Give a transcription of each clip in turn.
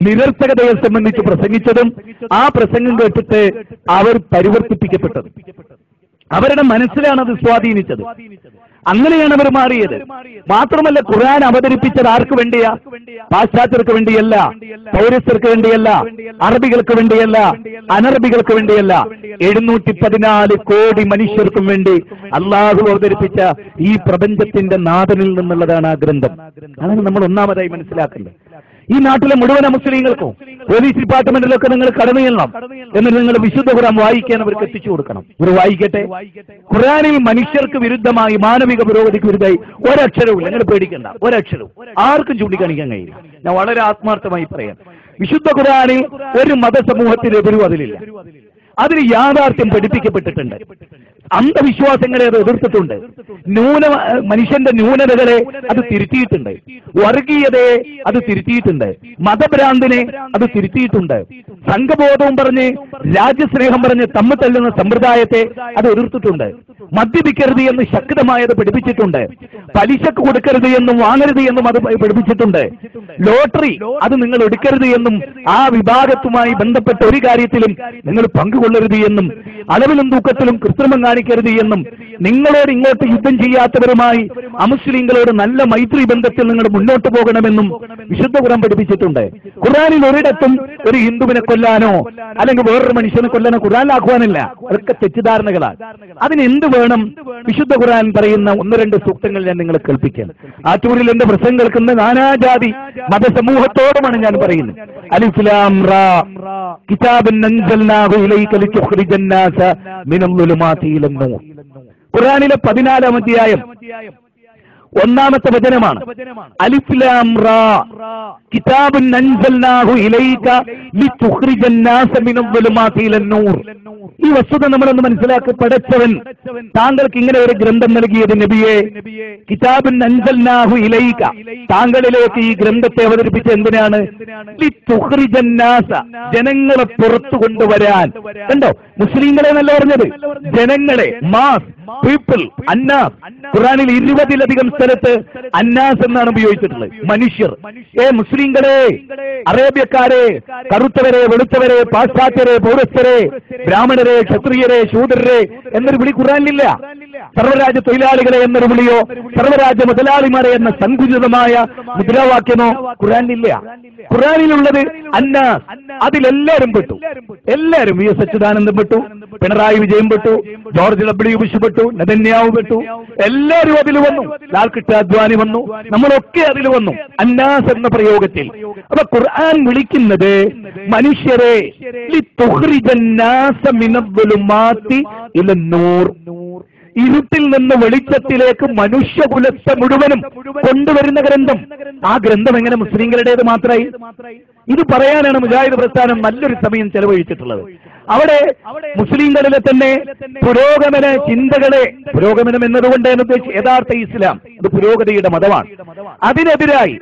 നിരർത്ഥകതയെ സംബന്ധിച്ച് പ്രസംഗിച്ചതും ആ പ്രസംഗം കേട്ടിട്ട് അവർ പരിവർത്തിപ്പിക്കപ്പെട്ടത്. അവരുടെ മനസ്സിലാണ് അത് സ്വാധീനിച്ചത്. അങ്ങനെയാണ് അവർ മാറിയത്. മാത്രമല്ല, ഖുർആൻ അവതരിപ്പിച്ചത് ആർക്ക് വേണ്ടിയാ? പാശ്ചാത്യർക്ക് വേണ്ടിയല്ല, പൗരസ്ത്യർക്ക് വേണ്ടിയല്ല, അറബികൾക്ക് വേണ്ടിയല്ല, അനറബികൾക്ക് വേണ്ടിയല്ല, 714 കോടി മനുഷ്യർക്കും വേണ്ടി അള്ളാഹു അവതരിപ്പിച്ച ഈ പ്രപഞ്ചത്തിന്റെ നാഥനിൽ നിന്നുള്ളതാണ് ആ ഗ്രന്ഥം. അതാണ് നമ്മൾ ഒന്നാമതായി മനസ്സിലാക്കേണ്ടത്. ഈ നാട്ടിലെ മുഴുവൻ മുസ്ലിങ്ങൾക്കും പോലീസ് ഡിപ്പാർട്ട്മെന്റിലൊക്കെ നിങ്ങൾ കടന്നു ചെല്ലണം, എന്നിട്ട് നിങ്ങൾ വിശുദ്ധ ഖുർആൻ വായിക്കാൻ അവർക്ക് എത്തിച്ചു കൊടുക്കണം. ഇവർ വായിക്കട്ടെ. ഖുർആനിൽ മനുഷ്യർക്ക് വിരുദ്ധമായി, മാനവിക പുരോഗതിക്ക് വിരുദ്ധമായി ഒരക്ഷരവും നിങ്ങൾ പേടിക്കണ്ട, ഒരക്ഷരവും ആർക്കും ചൂണ്ടിക്കാണിക്കാൻ കഴിയില്ല. ഞാൻ വളരെ ആത്മാർത്ഥമായി പറയാം, വിശുദ്ധ ഖുർആനിൽ ഒരു മതസമൂഹത്തിനെതിരും അതിലില്ല. അതിന് യാഥാർത്ഥ്യം പഠിപ്പിക്കപ്പെട്ടിട്ടുണ്ട്. അന്ധവിശ്വാസങ്ങളെ അത് എതിർത്തിട്ടുണ്ട്. മനുഷ്യന്റെ ന്യൂനതകളെ അത് തിരുത്തിയിട്ടുണ്ട്. വർഗീയതയെ അത് തിരുത്തിയിട്ടുണ്ട്. മതഭ്രാന്തിനെ അത് തിരുത്തിയിട്ടുണ്ട്. സംഘബോധവും പറഞ്ഞ്, രാജ്യസ്നേഹം പറഞ്ഞ് തമ്മിൽ തല്ലുന്ന സമ്പ്രദായത്തെ അത് എതിർത്തിട്ടുണ്ട്. മദ്യപിക്കരുത് എന്ന് ശക്തമായത് പഠിപ്പിച്ചിട്ടുണ്ട്. പലിശക്ക് കൊടുക്കരുത് എന്നും വാങ്ങരുത് എന്നും അത് പഠിപ്പിച്ചിട്ടുണ്ട്. ലോട്ടറി അത് നിങ്ങൾ എടുക്കരുത് എന്നും ആ വിഭാഗത്തുമായി ബന്ധപ്പെട്ട ഒരു കാര്യത്തിലും നിങ്ങൾ പങ്കുകൊള്ളരുത് എന്നും അളവിലും തൂക്കത്തിലും കൃത്രിമം കാണിക്കരുത് എന്നും നിങ്ങളോട് ഇങ്ങോട്ട് യുദ്ധം ചെയ്യാത്തവരുമായി അമുസ്ലിങ്ങളോട് നല്ല മൈത്രി ബന്ധത്തിൽ നിങ്ങൾ മുന്നോട്ട് പോകണമെന്നും വിശുദ്ധ ഖുർആൻ പഠിപ്പിച്ചിട്ടുണ്ട്. ഖുർആനിൽ ഒരിടത്തും ഒരു ഹിന്ദുവിനെ കൊല്ലാനോ അല്ലെങ്കിൽ വേറൊരു മനുഷ്യനെ കൊല്ലാനോ ഖുർആനിലാക്കുവാനില്ല. അതൊക്കെ തെറ്റിദ്ധാരണകളാണ്. അതിന് എന്ത് വേണം? വിശുദ്ധ ഖുർആൻ പറയുന്ന 1-2 സൂക്തങ്ങൾ ഞാൻ നിങ്ങളെ കേൾപ്പിക്കാൻ. ആറ്റൂരിൽ എന്റെ പ്രസംഗം കേൾക്കുന്ന നാനാജാതി മതസമൂഹത്തോടുമാണ് ഞാൻ പറയുന്നത്. അലിഫ് ലാം റാ കിതാബൻ അൻസൽനാഹു ഇലൈക ലിതുഖ്രിജൻ നാസ മിനൽ ളുലുമാതി ഇലൻ നൂർ. ഖുർആനിലെ 14-ാം അധ്യായം 1-ാമത്തെ വചനമാണ്. അലിഫ് ലാം റാ കിതാബൻ അൻസൽനാഹു ഇലൈക ലിതുഖ്രിജൻ നാസ മിനൽ ളുലുമാതി ഇലൻ നൂർ. ഈ വസ്തുത നമ്മളൊന്ന് മനസ്സിലാക്കി. പടച്ചവൻ താങ്കൾക്ക് ഇങ്ങനെ ഒരു ഗ്രന്ഥം നൽകിയത് നബിയെ, കിതാബൻ അൻസൽനാഹു ഇലൈക, താങ്കളിലേക്ക് ഈ ഗ്രന്ഥത്തെ അവതരിപ്പിച്ച എന്തിനാണ്? ലിതുഖ്രിജൻ നാസ, ജനങ്ങളെ പുറത്തു കൊണ്ടുവരാൻ. കണ്ടോ, മുസ്ലിങ്ങളെ എന്നല്ല പറഞ്ഞത്, ജനങ്ങളെ, മാസ് പീപ്പിൾ, അന്നാസ്. ഖുർആനിൽ 20-ലധികം സ്ഥലത്ത് അന്നാസ് എന്നാണ് ഉപയോഗിച്ചിട്ടുള്ളത്. മനുഷ്യർ. മുസ്ലിങ്ങളെ, അറേബ്യക്കാരെ, കറുത്തവരെ, വെളുത്തവരെ, പാശ്ചാത്യരെ, പൗരസ്ത്യരെ, ബ്രാഹ്മണരെ, ക്ഷത്രിയരെ, ശൂദ്രരെ എന്നൊരു വിളി ഖുർആനിലില്ല. സർവ്വരാജ്യ തൊഴിലാളികളെ എന്നൊരു വിളിയോ സർവ്വരാജ്യ മുതലാളിമാരെ എന്ന സങ്കുചിതമായ മുദ്രാവാക്യമോ ഖുർആനിലില്ല. ഖുർആനിലുള്ളത് അന്നാസ്. അതിലെല്ലാവരും പെട്ടു. എല്ലാവരും വി എസ് അച്യുതാനന്ദൻ പെട്ടു, പിണറായി വിജയൻ പെട്ടു, ജോർജ് ഡബ്ല്യു ബുഷ് പെട്ടു, നെതന്യാഹു പെട്ടു. എല്ലാവരും അതിൽ വന്നു. ലാൽ കൃഷ്ണ അദ്വാനി വന്നു. നമ്മളൊക്കെ അതിൽ വന്നു, അന്നാസ് എന്ന പ്രയോഗത്തിൽ. അപ്പൊ ഖുർആൻ വിളിക്കുന്നത് മനുഷ്യരെ ലിതുഖ്രിജൻ നാസ മിനൽ ളുലുമാതി ഇലൻ നൂർ, ഇരുട്ടിൽ നിന്ന് വെളിച്ചത്തിലേക്ക് മനുഷ്യകുലത്തെ മുഴുവനും കൊണ്ടുവരുന്ന ഗ്രന്ഥം. ആ ഗ്രന്ഥം എങ്ങനെ മുസ്ലിങ്ങളുടേത് മാത്രമായി? ഇത് പറയാനാണ് മുജാഹിദ് പ്രസ്ഥാനം നല്ലൊരു സമയം ചെലവഴിച്ചിട്ടുള്ളത്. അവിടെ മുസ്ലിങ്ങളിലെ തന്നെ പുരോഗമന ചിന്തകളെ, പുരോഗമനം എന്നതുകൊണ്ട് ഉദ്ദേശിച്ച് യഥാർത്ഥ ഇസ്ലാം അത് പുരോഗതിയുടെ മതമാണ്, അതിനെതിരായി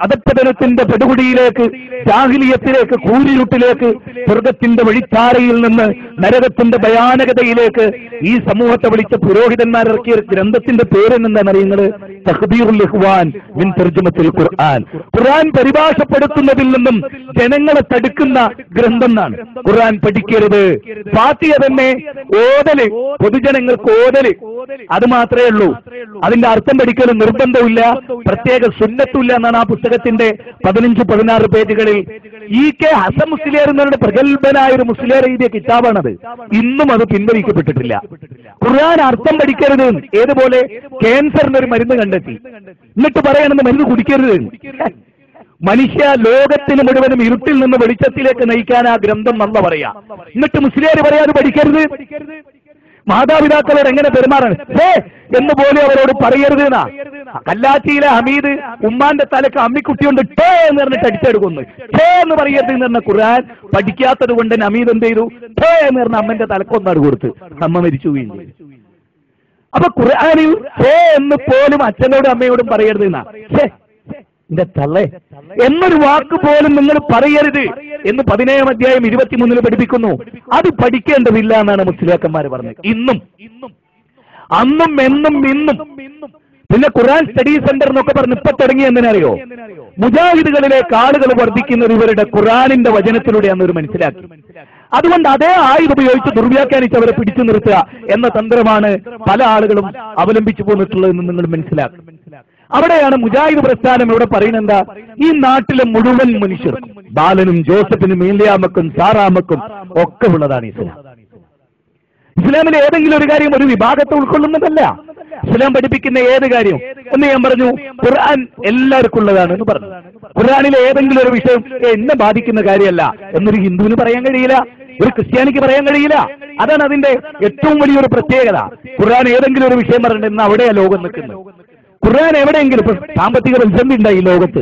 അധപ്പതനത്തിന്റെ പെടുകുടിയിലേക്ക്, ജാഹിലിയത്തിലേക്ക്, കൂരിരുട്ടിലേക്ക്, സ്വർഗത്തിന്റെ വഴിത്താരയിൽ നിന്ന് നരകത്തിന്റെ ഭയാനകതയിലേക്ക് ഈ സമൂഹത്തെ വിളിച്ച പുരോഹിതന്മാരിറക്കിയ ഗ്രന്ഥത്തിന്റെ പേരെന്താണ് അറിയുന്നത്? തഖ്ദീറുൽ ഇഖ്വാൻ മിൻ തർജുമത്തിൽ ഖുർആൻ. ഖുർആൻ പരിഭാഷപ്പെടുത്തുന്നതിൽ നിന്നും ജനങ്ങളെ തടുക്കുന്ന ഗ്രന്ഥം എന്നാണ്. ഖുർആൻ പഠിക്കരുത്, ഫാത്തിഹ തന്നെ ഓതല്, പൊതുജനങ്ങൾക്ക് ഓതല്, അത് മാത്രമേ ഉള്ളൂ. അതിന്റെ അർത്ഥം പഠിക്കലും നിർബന്ധമില്ല, പ്രത്യേക സുന്നത്തുമില്ല എന്നാണ് ആ പുസ്തകത്തിന്റെ 15-16 പേജുകളിൽ EK ഹസൻ മുസ്ലിയാർ എന്നവരുടെ പ്രഗത്ഭനായ ഒരു മുസ്ലിയാർ എഴുതിയ കിതാബാണത്. ഇന്നും അത് പിൻവലിക്കപ്പെട്ടിട്ടില്ല. ഖുർആൻ അർത്ഥം പഠിക്കരുത്. ഏതുപോലെ ക്യാൻസറിനൊരു മരുന്ന് കണ്ടെത്തി, എന്നിട്ട് പറയണമെന്ന് മരുന്ന് കുടിക്കരുത്. മനുഷ്യ ലോകത്തിന് മുഴുവനും ഇരുട്ടിൽ നിന്ന് വെളിച്ചത്തിലേക്ക് നയിക്കാൻ ആ ഗ്രന്ഥം നല്ല പറയാ. എന്നിട്ട് മുസ്ലിയാർ പറയാതെ പഠിക്കരുത്. മാതാപിതാക്കളോട് എങ്ങനെ പെരുമാറാൻ എന്ന് പോലും അവരോട് പറയരുത് എന്നാ. കല്ലാച്ചിയിലെ ഹമീദ് ഉമ്മാന്റെ തലക്ക് അമ്മിക്കുട്ടി കൊണ്ട് ടേ എന്ന് പറഞ്ഞിട്ട് അടിച്ചെടുക്കുന്നു. ടേ എന്ന് പറയരുത് എന്ന് പറഞ്ഞ ഖുർആൻ പഠിക്കാത്തത് കൊണ്ട് ഹമീദ് എന്ത് ചെയ്തു? ടേ എന്ന് പറഞ്ഞ അമ്മന്റെ തലക്കൊന്നാട് കൊടുത്ത് അമ്മ മരിച്ചു വീഴുന്നു. അപ്പൊ ഖുർആനിൽ ടേ എന്ന് പോലും അച്ഛനോടും അമ്മയോടും പറയരുത് എന്നാ. എന്റെ തള്ളേ എന്നൊരു വാക്ക് പോലും നിങ്ങൾ പറയരുത് എന്ന് 17-ാം അധ്യായം 23 പഠിപ്പിക്കുന്നു. അത് പഠിക്കേണ്ടതില്ല എന്നാണ് മുസ്ലിയാക്കന്മാർ പറഞ്ഞത്. ഇന്നും അന്നും എന്നും ഇന്നും പിന്നെ ഖുർആൻ സ്റ്റഡി സെന്റർ എന്നൊക്കെ പറഞ്ഞ് ഇപ്പൊ തുടങ്ങി എന്തിനറിയോ? മുജാഹിദുകളിലേക്ക് ആളുകൾ വർദ്ധിക്കുന്നത് ഇവരുടെ ഖുർആനിന്റെ വചനത്തിലൂടെയാണെന്ന് ഒരു മനസ്സിലാക്കി. അതുകൊണ്ട് അതേ ആയുധം ഉപയോഗിച്ച് ദുർവ്യാഖ്യാനിച്ച് അവരെ പിടിച്ചു നിർത്തുക എന്ന തന്ത്രമാണ് പല ആളുകളും അവലംബിച്ചു പോന്നിട്ടുള്ളതെന്ന് നിങ്ങൾ മനസ്സിലാക്കും. അവിടെയാണ് മുജാഹിദ് പ്രസ്ഥാനം ഇവിടെ പറയുന്നത് എന്താ? ഈ നാട്ടിലെ മുഴുവൻ മനുഷ്യർക്കും, ബാലനും ജോസഫിനും ഏലിയാമക്കും സാറാമക്കും ഒക്കെ ഉള്ളതാണ് ഇസ്ലാം. ഇസ്ലാമിലെ ഏതെങ്കിലും ഒരു കാര്യം ഒരു വിഭാഗത്തെ ഉൾക്കൊള്ളുന്നതല്ല. ഇസ്ലാം പഠിപ്പിക്കുന്ന ഏത് കാര്യം എന്ന് ഞാൻ പറഞ്ഞു, ഖുർആൻ എല്ലാവർക്കും ഉള്ളതാണ് എന്ന് പറഞ്ഞു. ഖുർആനിലെ ഏതെങ്കിലും ഒരു വിഷയം എന്നെ ബാധിക്കുന്ന കാര്യമല്ല എന്നൊരു ഹിന്ദുവിന് പറയാൻ കഴിയില്ല, ഒരു ക്രിസ്ത്യാനിക്ക് പറയാൻ കഴിയില്ല. അതാണ് അതിന്റെ ഏറ്റവും വലിയൊരു പ്രത്യേകത. ഖുർആൻ ഏതെങ്കിലും ഒരു വിഷയം പറഞ്ഞിട്ട് അവിടെയാ ലോകം നിൽക്കുന്നത്. ഖുർആൻ എവിടെയെങ്കിലും ഇപ്പൊ സാമ്പത്തിക പ്രതിസന്ധി ഉണ്ടായി ലോകത്ത്,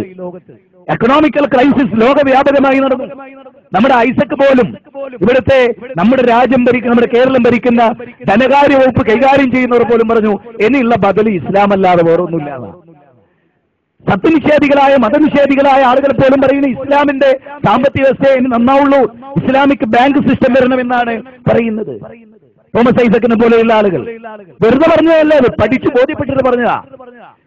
എക്കണോമിക്കൽ ക്രൈസിസ് ലോകവ്യാപകമായി നടന്നു. നമ്മുടെ ഐസക് പോലും ഇവിടുത്തെ നമ്മുടെ രാജ്യം ഭരിക്കുന്ന, നമ്മുടെ കേരളം ഭരിക്കുന്ന ധനകാര്യ വകുപ്പ് കൈകാര്യം ചെയ്യുന്നവർ പോലും പറഞ്ഞു ഇനിയുള്ള ബദൽ ഇസ്ലാം അല്ലാതെ വേറൊന്നുമില്ല. സത്യനിഷേധികളായ മതനിഷേധികളായ ആളുകൾ പോലും പറയുന്നത് ഇസ്ലാമിന്റെ സാമ്പത്തിക വ്യവസ്ഥയെ ഇനി നന്നാവുള്ളൂ, ഇസ്ലാമിക് ബാങ്ക് സിസ്റ്റം വരണമെന്നാണ് പറയുന്നത്. തോമസ് ഐസക്കിനെ പോലെയുള്ള ആളുകൾ വെറുതെ പറഞ്ഞതല്ല, അത് പഠിച്ചു ബോധ്യപ്പെട്ടിട്ട് പറഞ്ഞതാ.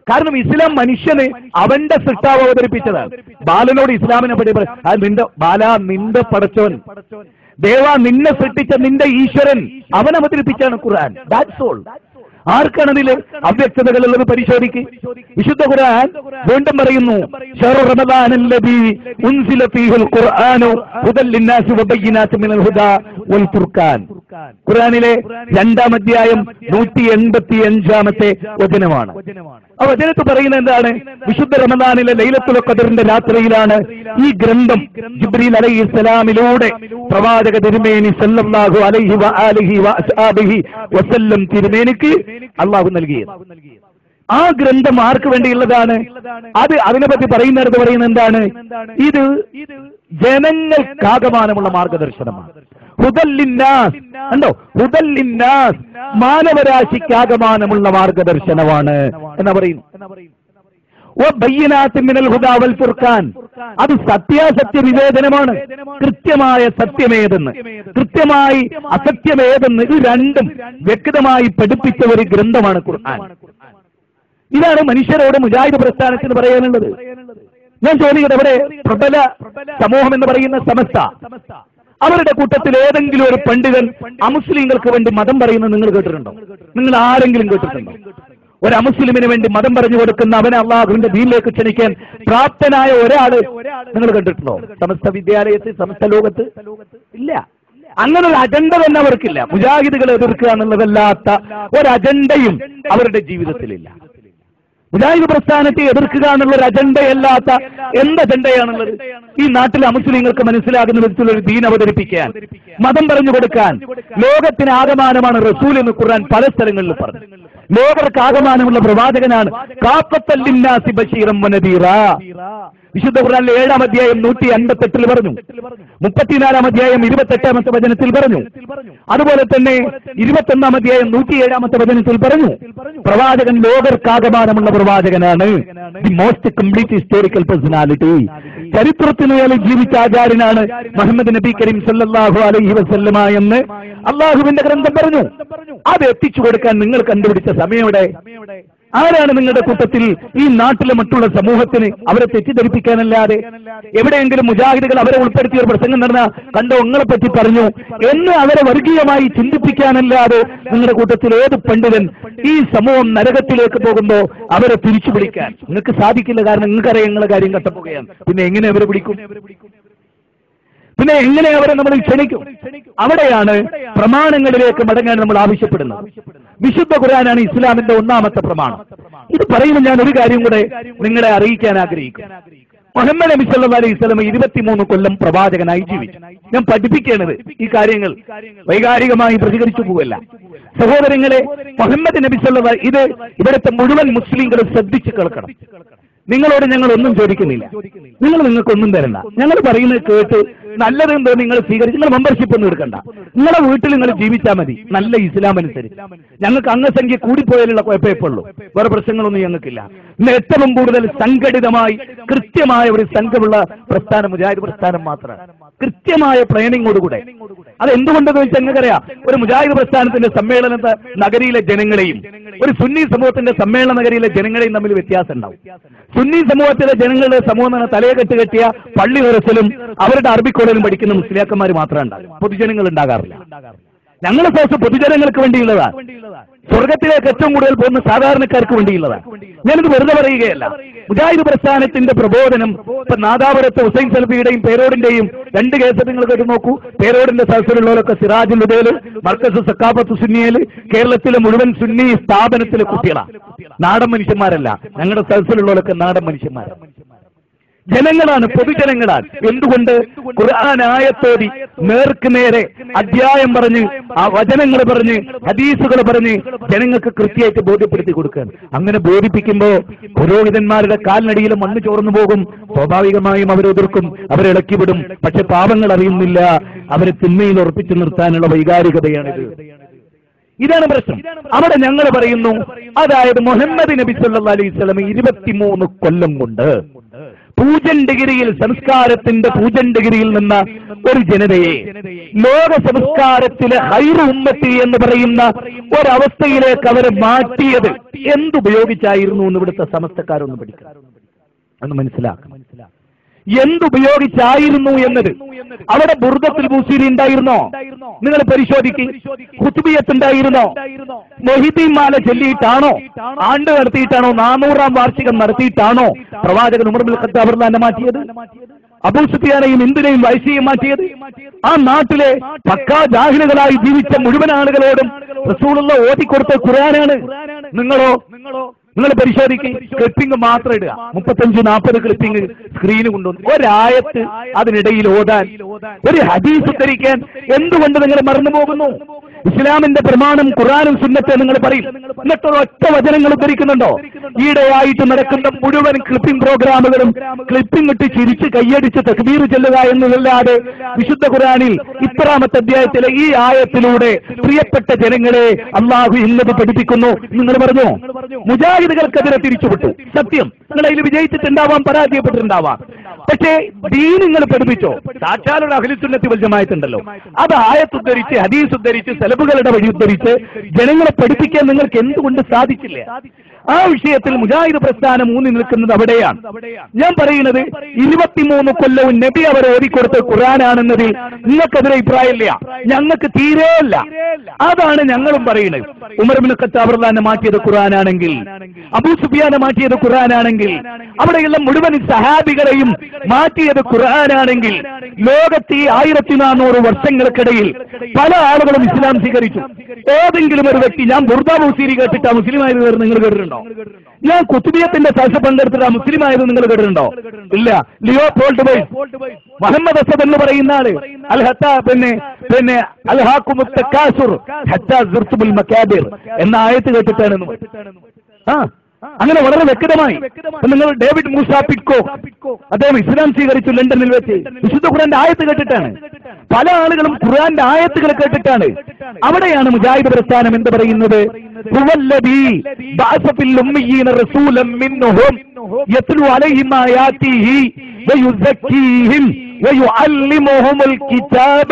കാരണം ഇസ്ലാം മനുഷ്യന് അവന്റെ സൃഷ്ടാവ് അവതരിപ്പിച്ചതാണ്. ബാലനോട് ഇസ്ലാമിനെ പറ്റി നിന്റെ ബാല, നിന്റെ പടച്ചോൻ ദേവ, നിന്നെ സൃഷ്ടിച്ച നിന്റെ ഈശ്വരൻ അവൻ അവതരിപ്പിച്ചാണ് ഖുർആൻ. That's all. ആർക്കാണ് അതിൽ അവ്യക്തതകളുള്ളത് പരിശോധിക്ക്. വിശുദ്ധ ഖുർആൻ വീണ്ടും പറയുന്നു, ശഹ്റു റമദാനല്ലദീ ഉൻസില ഫീഹിൽ ഖുർആനു ഹുദൽ ലിന്നാസി വബയ്യിനാത്തിൻ മിനൽ ഹുദാ വൽ ഫുർഖാൻ. ഖുർആനിലെ 2-ാം അധ്യായം 185-ാമത്തെ വചനമാണ്. ആ വചനത്ത് പറയുന്നത് എന്താണ്? വിശുദ്ധ റമദാനിലെ ലൈലത്തുൽ ഖദറിന്റെ രാത്രിയിലാണ് ഈ ഗ്രന്ഥം ജിബ്രീൽ അലൈഹിസ്സലാമിലൂടെ പ്രവാചക തിരുമേനി സല്ലല്ലാഹു അലൈഹി വആലിഹി വഅസ്ഹാബിഹി വസല്ലം തിരുമേനിക്ക് അള്ളാഹു നൽകിയത്. ആ ഗ്രന്ഥം ആർക്ക് വേണ്ടിയുള്ളതാണ്? അത് അതിനെപ്പറ്റി പറയുന്നത് എന്താണ്? ഇത് ജനങ്ങൾക്കാകമാനമുള്ള മാർഗദർശനമാണ്. ഹുദല്ലിന്നാസ്, കണ്ടോ, ഹുദല്ലിന്നാസ്, മാനവരാശിക്കാകമാനമുള്ള മാർഗദർശനമാണ് എന്ന് പറയുന്നു. വബയ്യിനാത്തിൻ മിനൽ ഹുദാ വൽ ഫുർഖാൻ, അത് സത്യാസത്യ വിവേചനമാണ്. കൃത്യമായ സത്യമേതെന്ന്, കൃത്യമായി അസത്യമേതെന്ന്, ഇത് രണ്ടും വ്യക്തമായി പഠിപ്പിച്ച ഒരു ഗ്രന്ഥമാണ് ഖുർആൻ. ഇതാണ് മനുഷ്യരോട് മുജാഹിദ് പ്രസ്ഥാനത്തിന് പറയാനുള്ളത്. ഞാൻ ചോദിക്കട്ടെ, ഇവിടെ പ്രബല സമൂഹം എന്ന് പറയുന്ന സമസ്ത, അവരുടെ കൂട്ടത്തിൽ ഏതെങ്കിലും ഒരു പണ്ഡിതൻ അമുസ്ലിങ്ങൾക്ക് വേണ്ടി മതം പറയുന്നത് നിങ്ങൾ കേട്ടിട്ടുണ്ടോ? നിങ്ങൾ ആരെങ്കിലും കേട്ടിട്ടുണ്ടോ? ഒരു അമുസ്ലിമിന് വേണ്ടി മതം പറഞ്ഞു കൊടുക്കുന്ന, അവനെ അള്ളാഹുവിന്റെ ദീനിലേക്ക് ക്ഷണിക്കാൻ പ്രാപ്തനായ ഒരാള് നിങ്ങൾ കണ്ടിട്ടുണ്ടോ? സമസ്ത വിദ്യാലയത്തിൽ, സമസ്ത ലോകത്ത് ഇല്ല. അങ്ങനെ ഒരു അജണ്ട തന്നെ അവർക്കില്ല. മുജാഹിദുകളെ എതിർക്കുക എന്നുള്ളതല്ലാത്ത ഒരു അജണ്ടയും അവരുടെ ജീവിതത്തിലില്ല. മുജാഹിദ് പ്രസ്ഥാനത്തെ എതിർക്കുക എന്നുള്ള ഒരു അജണ്ടയല്ലാത്ത എന്ത് അജണ്ടയാണുള്ളത്? ഈ നാട്ടിലെ മുസ്ലിങ്ങൾക്ക് മനസ്സിലാകുന്ന വിധത്തിലൊരു ദീൻ അവതരിപ്പിക്കാൻ, മതം പറഞ്ഞു കൊടുക്കാൻ. ലോകത്തിന് ആകമാനമാണ് റസൂൽ എന്ന് ഖുർആൻ പല സ്ഥലങ്ങളിൽ പറഞ്ഞു. ലോകർക്ക് ആകമാനമുള്ള പ്രവാചകനാണ്. കാഫത്തൽ ലിന്നാസി ബശീറൻ വനദീറാ. വിശുദ്ധ ഖുർആനിലെ 7-ാം അധ്യായം 158 പറഞ്ഞു, 34-ാം അധ്യായം 28-ാമത്തെ വചനത്തിൽ പറഞ്ഞു, അതുപോലെ തന്നെ 21-ാം അധ്യായം 107-ാമത്തെ വചനത്തിൽ പറഞ്ഞു, പ്രവാചകൻ ലോകർക്കാകമാനമുള്ള പ്രവാചകനാണ്. The most complete historical personality. ചരിത്രത്തിന് മേലെ ജീവിച്ച ആചാര്യനാണ് മുഹമ്മദ് നബി കരീം സല്ലല്ലാഹു അലൈഹി വസല്ലമ എന്ന് അള്ളാഹുവിന്റെ ഗ്രന്ഥം പറഞ്ഞു. അത് എത്തിച്ചു കൊടുക്കാൻ നിങ്ങൾ കണ്ടുപിടിച്ച സമയവിടെ? ആരാണ് നിങ്ങളുടെ കൂട്ടത്തിൽ ഈ നാട്ടിലെ മറ്റുള്ള സമൂഹത്തിന് അവരെ തെറ്റിദ്ധരിപ്പിക്കാനല്ലാതെ? എവിടെയെങ്കിലും മുജാഹിദുകൾ അവരെ ഉൾപ്പെടുത്തിയ ഒരു പ്രസംഗം നടന്ന കണ്ടോ, നിങ്ങളെ പറ്റി പറഞ്ഞു എന്ന് അവരെ വർഗീയമായി ചിന്തിപ്പിക്കാനല്ലാതെ നിങ്ങളുടെ കൂട്ടത്തിൽ ഏത് പണ്ഡിതൻ ഈ സമൂഹം നരകത്തിലേക്ക് പോകുമ്പോ അവരെ തിരിച്ചു പിടിക്കാൻ നിങ്ങൾക്ക് സാധിക്കില്ല. കാരണം നിങ്ങൾക്കറിയാം നിങ്ങളുടെ കാര്യം കട്ടപ്പോകുകയാണ്. പിന്നെ എങ്ങനെ അവരെ പിടിക്കും? പിന്നെ എങ്ങനെ അവരെ നമ്മൾ ക്ഷണിക്കും? അവിടെയാണ് പ്രമാണങ്ങളിലേക്ക് മടങ്ങാൻ നമ്മൾ ആവശ്യപ്പെടുന്നത്. വിശുദ്ധ ഖുർആനാണ് ഇസ്ലാമിന്റെ ഒന്നാമത്തെ പ്രമാണം. ഇത് പറയുമ്പോൾ ഞാൻ ഒരു കാര്യം കൂടെ നിങ്ങളെ അറിയിക്കാൻ ആഗ്രഹിക്കും. മുഹമ്മദ് നബി സല്ലല്ലാഹു അലൈഹി വസല്ലം 23 കൊല്ലം പ്രവാചകനായി ജീവിച്ചു. ഞാൻ പഠിപ്പിക്കേണ്ടത് ഈ കാര്യങ്ങൾ വൈകാരികമായി പ്രതികരിച്ചു പോകല്ല. സഹോദരങ്ങളെ, മുഹമ്മദ് നബി സല്ലല്ലാഹു, ഇത് ഇവിടുത്തെ മുഴുവൻ മുസ്ലിംകളും ശ്രദ്ധിച്ചു കേൾക്കണം. നിങ്ങളോട് ഞങ്ങൾ ഒന്നും ചോദിക്കുന്നില്ല, നിങ്ങൾക്കൊന്നും തരണ്ട. ഞങ്ങൾ പറയുന്നത് കേട്ട് നല്ലതെന്തോ നിങ്ങൾ സ്വീകരിച്ച് നിങ്ങൾ മെമ്പർഷിപ്പ് ഒന്നും എടുക്കണ്ട, നിങ്ങളുടെ വീട്ടിൽ നിങ്ങൾ ജീവിച്ചാൽ മതി നല്ല ഇസ്ലാം അനുസരിച്ച്. ഞങ്ങൾക്ക് അംഗസംഖ്യ കൂടിപ്പോയാലുള്ള കുഴപ്പമുള്ളൂ, വേറെ പ്രശ്നങ്ങളൊന്നും ഞങ്ങൾക്കില്ല. ഇന്ന് ഏറ്റവും കൂടുതൽ സംഘടിതമായി കൃത്യമായ ഒരു സംഘമുള്ള പ്രസ്ഥാനം മുജാഹിദ് പ്രസ്ഥാനം മാത്രമാണ്, കൃത്യമായ പ്ലാനിങ്ങോടുകൂടെ. അതെന്തുകൊണ്ടെന്ന് വെച്ചാൽ നിങ്ങൾക്കറിയാം, ഒരു മുജാഹിദ് പ്രസ്ഥാനത്തിന്റെ സമ്മേളന നഗരിയിലെ ജനങ്ങളെയും ഒരു സുന്നി സമൂഹത്തിന്റെ സമ്മേളന നഗരിയിലെ ജനങ്ങളെയും തമ്മിൽ വ്യത്യാസം ഉണ്ടാവും. സുന്നി സമൂഹത്തിലെ ജനങ്ങളുടെ സമൂഹം തലയെക്കെട്ട് കെട്ടിയ പള്ളി നിറച്ചിലും അവരുടെ അറബി കോളേജിലും പഠിക്കുന്ന മുസ്ലിയാക്കന്മാർ മാത്രമേ ഉണ്ടാകും, പൊതുജനങ്ങൾ ഉണ്ടാകാറില്ല. ഞങ്ങളുടെ സോഴ്സ് പൊതുജനങ്ങൾക്ക് വേണ്ടിയുള്ളതാണ്, സ്വർഗത്തിലേക്ക് ഏറ്റവും കൂടുതൽ പോകുന്ന സാധാരണക്കാർക്ക് വേണ്ടിയുള്ളതാണ്. ഞാനിത് വെറുതെ പറയുകയല്ല. മുജാഹിദ് പ്രസ്ഥാനത്തിന്റെ പ്രബോധനം ഇപ്പൊ നാദാപുരത്ത് ഹുസൈൻ സലഫിയുടെയും പേരോടിന്റെയും 2 കേസ് നിങ്ങൾ കേട്ട് നോക്കൂ. പേരോടിന്റെ സദസ്സിലുള്ളവരൊക്കെ സിറാജുൽ ഹുദയിൽ, മർക്കസ് സക്കാഫത്ത് സുന്നിയിൽ, കേരളത്തിലെ മുഴുവൻ സുന്നി സ്ഥാപനത്തിലെ കുട്ടികളാണ്, നാടൻ മനുഷ്യന്മാരല്ല. ഞങ്ങളുടെ സദസ്സിലുള്ളവരൊക്കെ നാടൻ മനുഷ്യന്മാരാണ്, ജനങ്ങളാണ്, പൊതുജനങ്ങളാണ്. എന്തുകൊണ്ട്? ഖുർആൻ ആയത്തോടി നേർക്ക് നേരെ അധ്യായം പറഞ്ഞ് ആ വചനങ്ങൾ പറഞ്ഞ് ഹദീസുകൾ പറഞ്ഞ് ജനങ്ങൾക്ക് കൃത്യമായിട്ട് ബോധ്യപ്പെടുത്തി കൊടുക്കുകയാണ്. അങ്ങനെ ബോധിപ്പിക്കുമ്പോൾ പുരോഹിതന്മാരുടെ കാലിനടിയിൽ മണ്ണ് ചോർന്നു പോകും, സ്വാഭാവികമായും അവരെതിർക്കും, അവരെ ഇളക്കിവിടും. പക്ഷെ പാവങ്ങൾ അറിയുന്നില്ല, അവരെ തിന്മയിൽ ഉറപ്പിച്ചു നിർത്താനുള്ള വൈകാരികതയാണിത്. ഇതാണ് പ്രശ്നം. അവിടെ ഞങ്ങൾ പറയുന്നു, അതായത് മുഹമ്മദ് നബി സല്ലല്ലാഹു അലൈഹി വസല്ലം 23 കൊല്ലം കൊണ്ട് പൂജൻ ഡിഗ്രിയിൽ, സംസ്കാരത്തിന്റെ പൂജൻ ഡിഗ്രിയിൽ നിന്ന ഒരു ജനതയെ ലോക സംസ്കാരത്തിലെ ഹൈറു ഉമ്മത്തി എന്ന് പറയുന്ന ഒരവസ്ഥയിലേക്ക് അവരെ മാറ്റിയത് എന്തുപയോഗിച്ചായിരുന്നു എന്ന് ഇവിടുത്തെ സമസ്തക്കാരൊന്ന് പഠിക്കണം, എന്ന് മനസ്സിലാക്കണം. എന്തുപയോഗിച്ചായിരുന്നു എന്നത്. അവിടെ ബുർദത്തുൽ ബൂസീരി ഉണ്ടായിരുന്നോ? നിങ്ങൾ പരിശോധിക്കും. ഖുതുബിയത്ത് ഉണ്ടായിരുന്നോ? മൊഹിദ്ദീൻ മാല ചൊല്ലിയിട്ടാണോ? ആണ്ട് നടത്തിയിട്ടാണോ? 400-ാം വാർഷികം നടത്തിയിട്ടാണോ പ്രവാചകൻ ഉമർ ഇബ്നുൽ ഖത്താബ് റളിയല്ലാഹു മാറ്റിയത്? അബൂ സുഫിയാനെയും ഹിന്ദിനെയും വൈശിയെയും മാറ്റിയത്? ആ നാട്ടിലെ പക്കാ ജാഹിലുകളായി ജീവിച്ച മുഴുവൻ ആളുകളോടും റസൂലുള്ള ഓതിക്കൊടുത്ത ഖുർആനാണ്. നിങ്ങൾ പരിശോധിക്കും. ക്ലിപ്പിംഗ് മാത്രം ഇടുക, 35-40 ക്ലിപ്പിംഗ് സ്ക്രീന് കൊണ്ടുവന്നു. ഒരായത്ത് അതിനിടയിൽ ഓതാൻ, ഒരു ഹദീസ് ഉദ്ധരിക്കാൻ എന്തുകൊണ്ട് നിങ്ങൾ മറന്നു പോകുന്നു? ഇസ്ലാമിന്റെ പ്രമാണം ഖുർആനും സുന്നത്തെ നിങ്ങൾ പറയും, എന്നിട്ട് ഒറ്റ വചനങ്ങൾ ഉദ്ധരിക്കുന്നുണ്ടോ? ഈയിടെയായിട്ട് നടക്കുന്ന മുഴുവൻ ക്ലിപ്പിംഗ് പ്രോഗ്രാമുകളും ക്ലിപ്പിംഗ് ഇട്ട് ചിരിച്ച് കയ്യടിച്ച് തക്ബീർ ചെല്ലുക എന്നതല്ലാതെ വിശുദ്ധ ഖുർആനിൽ 3-ാമത്തെ അധ്യായത്തിലെ ഈ ആയത്തിലൂടെ പ്രിയപ്പെട്ട ജനങ്ങളെ അള്ളാഹു ഇന്നത് പഠിപ്പിക്കുന്നു നിങ്ങൾ പറഞ്ഞു. മുജാഹിദുകൾക്കെതിരെ തിരിച്ചുവിട്ടു, സത്യം. നിങ്ങൾ അതിൽ വിജയിച്ചിട്ടുണ്ടാവാം, പരാജയപ്പെട്ടിട്ടുണ്ടാവാം. പക്ഷേ ദീൻ നിങ്ങൾ പഠിപ്പിച്ചോ? സാക്ഷാലുള്ള അഹ്ലുസുന്നത്തി വൽ ജമാഅത്തുണ്ടല്ലോ, അത് ആയത്തുദ്ധരിച്ച് ഹദീസ് ഉദ്ധരിച്ച് സലഫുകളുടെ വഴി ഉദ്ധരിച്ച് ജനങ്ങളെ പഠിപ്പിക്കാൻ നിങ്ങൾക്ക് എന്തുകൊണ്ട് സാധിച്ചില്ല? ആ വിഷയത്തിൽ മുജാഹിദ് പ്രസ്ഥാനം ഊന്നി നിൽക്കുന്നത് അവിടെയാണ്. ഞാൻ പറയുന്നത് 23 കൊല്ലവും നബി അവർ ഓതിക്കൊടുത്ത ഖുർആനാണെന്നതിൽ നിങ്ങൾക്കെതിരെ അഭിപ്രായമില്ല, ഞങ്ങൾക്ക് തീരെയല്ല. അതാണ് ഞങ്ങളും പറയുന്നത്. ഉമർ ഇബ്നുൽ ഖത്താബ് റളിയല്ലാഹു മാറ്റിയത് ഖുർആനാണെങ്കിൽ, അബൂ സുഫിയാനെ മാറ്റിയത് ഖുർആനാണെങ്കിൽ, അവിടെയുള്ള മുഴുവൻ സഹാബികളെയും മാറ്റിയത് ഖുർആനാണെങ്കിൽ, ലോകത്ത് ഈ 1400 വർഷങ്ങൾക്കിടയിൽ പല ആളുകളും ഇസ്ലാം സ്വീകരിച്ചു. ഏതെങ്കിലും ഒരു വ്യക്തി, ഞാൻ ബുർദ ബൂസീരി കേട്ടിട്ടാ മുസ്ലിമായത് നിങ്ങൾ കേട്ടിട്ടുണ്ടോ? ഞാൻ ഖുതുബിയത്തിന്റെ സദസ്സ് പങ്കെടുത്തിട്ടാ മുസ്ലിമായത് നിങ്ങൾ കേട്ടിട്ടുണ്ടോ? ഇല്ല. ലിയോ പോൾട്ട് ബൈ മുഹമ്മദ് അസദ് എന്ന് പറയുന്ന ആള് പിന്നെ അൽഹാഖുമുത് തകാസുർ ഹത്താ സുർതുൽ മകാബിർ എന്ന ആയത്ത് കേട്ടിട്ടാണ്. അങ്ങനെ വളരെ വ്യക്തമായി നിങ്ങൾ ഡേവിഡ് മൂസ പിറ്റ്കോ, അദ്ദേഹം ഇസ്ലാം സ്വീകരിച്ചു ലണ്ടനിൽ വെച്ച്, വിശുദ്ധ ഖുർആന്റെ ആയത്ത് കേട്ടിട്ടാണ്. പല ആളുകളും ഖുർആന്റെ ആയത്തുകൾ കേട്ടിട്ടാണ്. അവിടെയാണ് മുജാഹിദ് പ്രസ്ഥാനം എന്ത് പറയുന്നത്? ഹുവല്ലദീ ബഅസ ഫിൽ ഉമ്മയ്യീന റസൂലൻ മിൻഹും യത്ലു അലൈഹിം ആയാതിഹി വയുസക്കീഹിം വയുഅല്ലിമുഹുൽ കിതാബ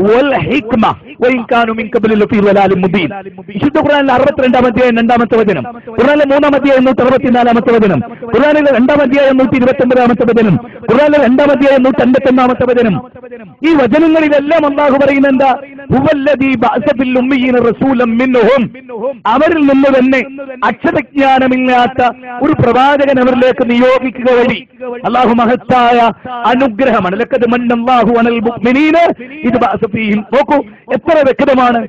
വൽ ഹിക്മ വഇൻ കാനൂ മിൻ ഖബ്ലി ലഫീ ളലാലിൻ മുബീൻ. വിശുദ്ധ ഖുർആനിലെ 62-ാം അധ്യായം 2-ാമത്തെ വചനം, ഖുർആനിലെ 3-ാം അധ്യായം 164-ാമത്തെ വചനം, ഖുർആനിലെ 2-ാം അധ്യായം 129-ാമത്തെ വചനം, ഖുർആനിലെ 2-ാം അധ്യായം 151-ാമത്തെ വചനം. ഈ വചനങ്ങളിലെല്ലാം അല്ലാഹു പറയുന്നത് എന്താ? ഹുവല്ലദീ ബഅസ ഫിൽ ഉമ്മയ്യീന റസൂലൻ മിൻഹും, അവരിൽ നിന്ന് തന്നെ അക്ഷരജ്ഞാനമില്ലാത്ത ഒരു പ്രവാചകൻ അവരിലേക്ക് നിയോഗിക്കുക വഴി അല്ലാഹു മഹത്തായ അനുഗ്രഹമാണ്. ലഖദ് മന്നല്ലാഹു അലൽ മുഅ്മിനീന ഇദ് ബഅസ ഫീഹിം. നോക്കൂ എത്ര വ്യക്തമാണ്.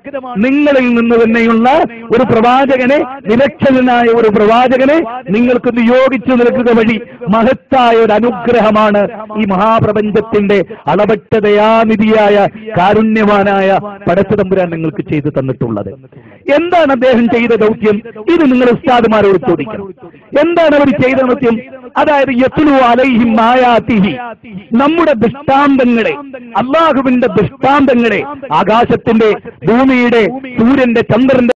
നിങ്ങളിൽ നിന്ന് തന്നെയുള്ള ഒരു പ്രവാചകനെ, നിരക്ഷരനായ ഒരു പ്രവാചകനെ നിങ്ങൾക്ക് നിയോഗിച്ചു നൽകുക വഴി മഹത്തായ ഒരു അനുഗ്രഹമാണ് ഈ മഹാപ്രപഞ്ചത്തിന്റെ അളവറ്റ ദയാനിധിയായ കാരുണ്യവാനായ പടച്ചതമ്പുരാൻ നിങ്ങൾക്ക് ചെയ്തു തന്നിട്ടുള്ളത്. എന്താണ് അദ്ദേഹം ചെയ്ത ദൗത്യം? ഇത് നിങ്ങൾ ഉസ്താദുമാരോട് ചോദിക്കണം. എന്താണ് അവർ ചെയ്ത ദൗത്യം? അതായത് യത്ലു അലൈഹിം ആയാതിഹി, നമ്മുടെ ദൃഷ്ടാന്തങ്ങളെ, അല്ലാഹുവിന്റെ ദൃഷ്ടാന്തങ്ങളെ, ആകാശത്തിന്റെ, ഭൂമിയുടെ, സൂര്യന്റെ, ചന്ദ്രന്റെ